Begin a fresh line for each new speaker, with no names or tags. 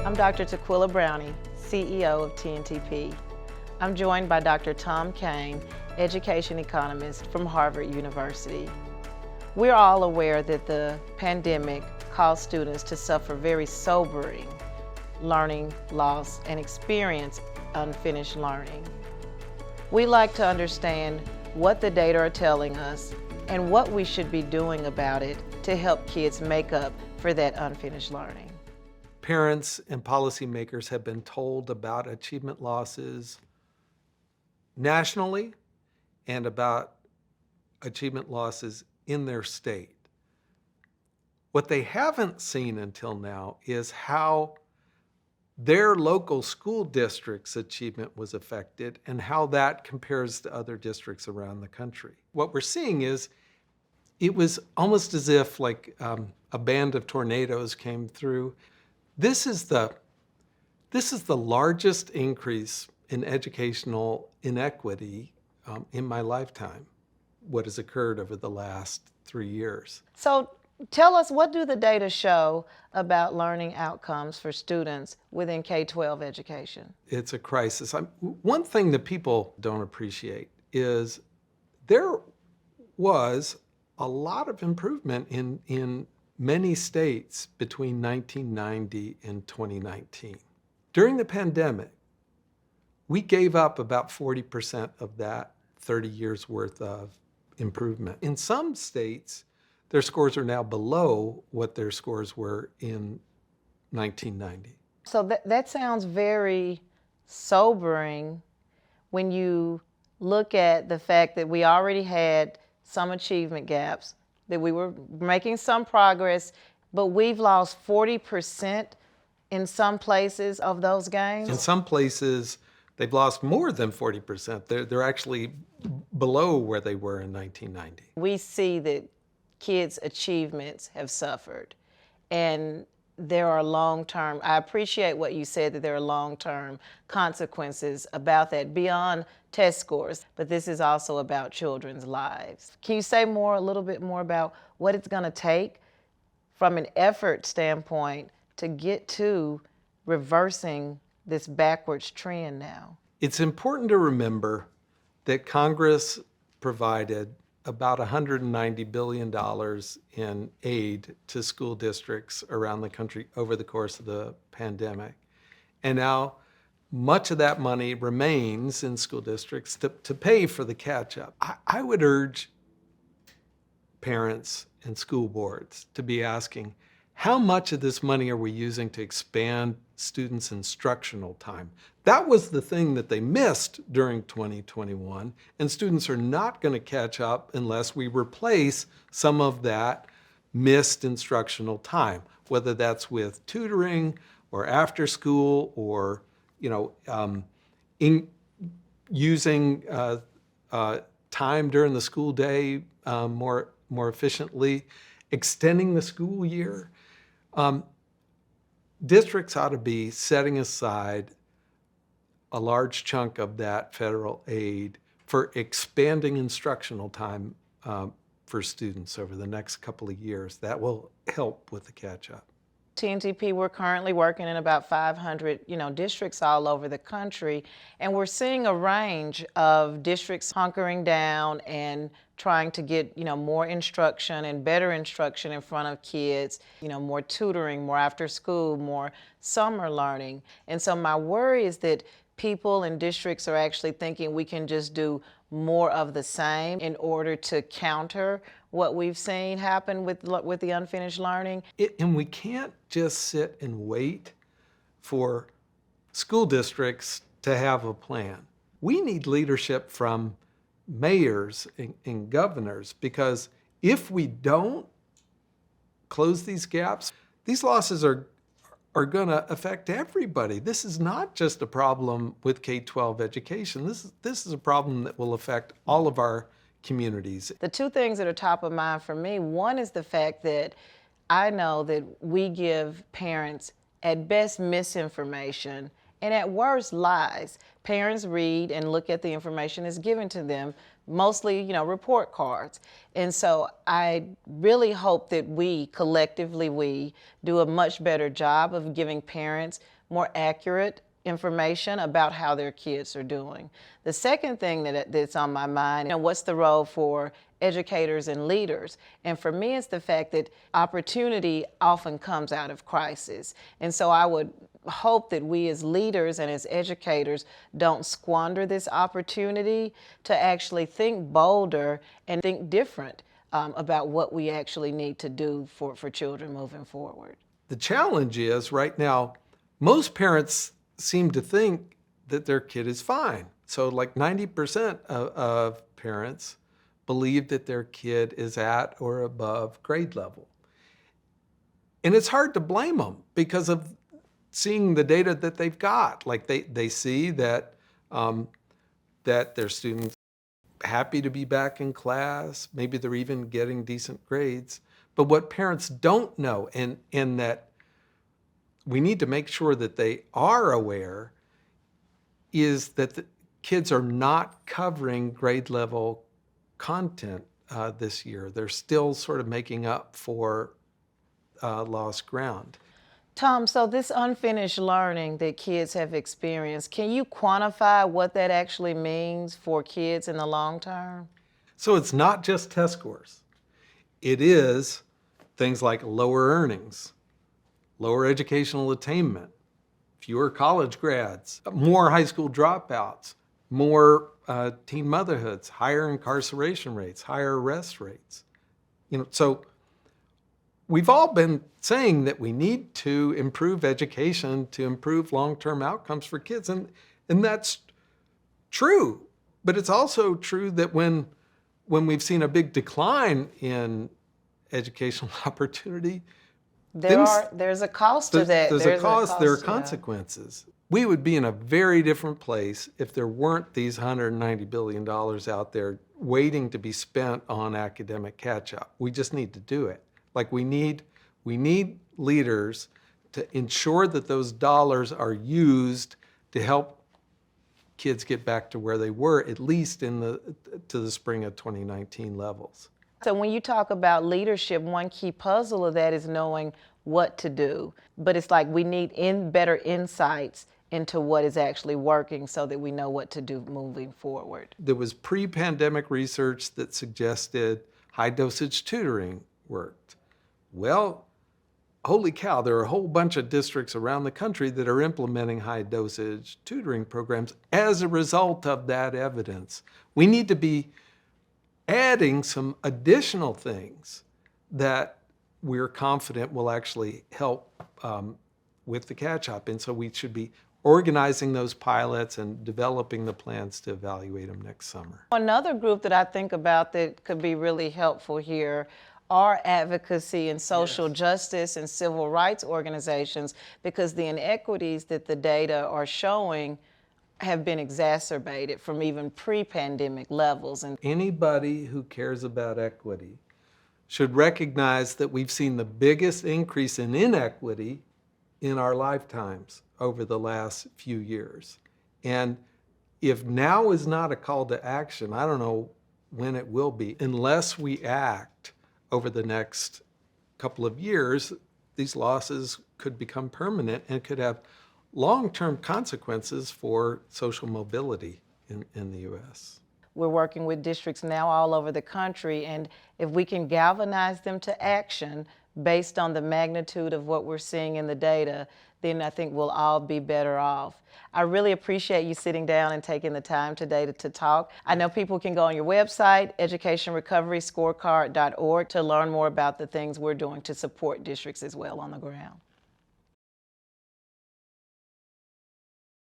I'm Dr. Tequilla Brownie, CEO of TNTP. I'm joined by Dr. Tom Kane, education economist from Harvard University. We're all aware that the pandemic caused students to suffer very sobering learning loss and experience unfinished learning. We like to understand what the data are telling us and what we should be doing about it to help kids make up for that unfinished learning.
Parents and policymakers have been told about achievement losses nationally and about achievement losses in their state. What they haven't seen until now is how their local school district's achievement was affected and how that compares to other districts around the country. What we're seeing is it was almost as if like a band of tornadoes came through. This is the largest increase in educational inequity in my lifetime, what has occurred over the last 3 years.
So tell us, what do the data show about learning outcomes for students within K-12 education?
It's a crisis. One thing that people don't appreciate is there was a lot of improvement in many states between 1990 and 2019. During the pandemic, we gave up about 40% of that 30 years worth of improvement. In some states, their scores are now below what their scores were in 1990.
So that sounds very sobering when you look at the fact that we already had some achievement gaps, that we were making some progress, but we've lost 40% in some places of those gains?
In some places, they've lost more than 40%. They're actually below where they were in 1990.
We see that kids' achievements have suffered, and there are long-term, I appreciate what you said, that there are long-term consequences about that beyond test scores, but this is also about children's lives. Can you say a little bit more about what it's going to take from an effort standpoint to get to reversing this backwards trend now?
It's important to remember that Congress provided about $190 billion in aid to school districts around the country over the course of the pandemic. And now much of that money remains in school districts to pay for the catch-up. I would urge parents and school boards to be asking, how much of this money are we using to expand students' instructional time? That was the thing that they missed during 2021, and students are not going to catch up unless we replace some of that missed instructional time, whether that's with tutoring or after school or using time during the school day more efficiently, extending the school year. Districts ought to be setting aside a large chunk of that federal aid for expanding instructional time for students over the next couple of years. That will help with the catch-up.
TNTP, we're currently working in about 500, districts all over the country, and we're seeing a range of districts hunkering down and trying to get, more instruction and better instruction in front of kids, more tutoring, more after school, more summer learning. And so my worry is that people and districts are actually thinking we can just do more of the same in order to counter what we've seen happen with the unfinished learning.
And we can't just sit and wait for school districts to have a plan. We need leadership from mayors and governors, because if we don't close these gaps, these losses are going to affect everybody. This is not just a problem with K-12 education. This is a problem that will affect all of our communities.
The two things that are top of mind for me, one is the fact that I know that we give parents at best misinformation and at worst lies. Parents read and look at the information that's given to them, mostly, report cards. And so I really hope that we collectively do a much better job of giving parents more accurate information about how their kids are doing. The second thing that's on my mind, what's the role for educators and leaders? And for me, it's the fact that opportunity often comes out of crisis. And so I would hope that we as leaders and as educators don't squander this opportunity to actually think bolder and think different about what we actually need to do for children moving forward.
The challenge is right now, most parents seem to think that their kid is fine. So like 90% of parents believe that their kid is at or above grade level. And it's hard to blame them because of seeing the data that they've got. Like they see that, that their students happy to be back in class. Maybe they're even getting decent grades. But what parents don't know, and that we need to make sure that they are aware, is that the kids are not covering grade level content this year. They're still sort of making up for lost ground.
Tom, so this unfinished learning that kids have experienced, can you quantify what that actually means for kids in the long term?
So it's not just test scores. It is things like lower earnings, lower educational attainment, fewer college grads, more high school dropouts, more teen motherhoods, higher incarceration rates, higher arrest rates. So we've all been saying that we need to improve education to improve long-term outcomes for kids, and that's true. But it's also true that when we've seen a big decline in educational opportunity,
there's a cost to that.
There's a cost, there are consequences. We would be in a very different place if there weren't these $190 billion out there waiting to be spent on academic catch-up. We just need to do it. Like we need leaders to ensure that those dollars are used to help kids get back to where they were, at least to the spring of 2019 levels.
So when you talk about leadership, one key puzzle of that is knowing what to do. But it's like we need better insights into what is actually working so that we know what to do moving forward.
There was pre-pandemic research that suggested high dosage tutoring worked. Well, holy cow, there are a whole bunch of districts around the country that are implementing high dosage tutoring programs as a result of that evidence. We need to be adding some additional things that we're confident will actually help with the catch-up. And so we should be organizing those pilots and developing the plans to evaluate them next summer.
Another group that I think about that could be really helpful here are advocacy and social justice and civil rights organizations, because the inequities that the data are showing have been exacerbated from even pre-pandemic levels. And
anybody who cares about equity should recognize that we've seen the biggest increase in inequity in our lifetimes over the last few years. And if now is not a call to action, I don't know when it will be. Unless we act over the next couple of years, these losses could become permanent and could have long-term consequences for social mobility in the U.S.
We're working with districts now all over the country, and if we can galvanize them to action based on the magnitude of what we're seeing in the data, then I think we'll all be better off. I really appreciate you sitting down and taking the time today to talk. I know people can go on your website, educationrecoveryscorecard.org, to learn more about the things we're doing to support districts as well on the ground.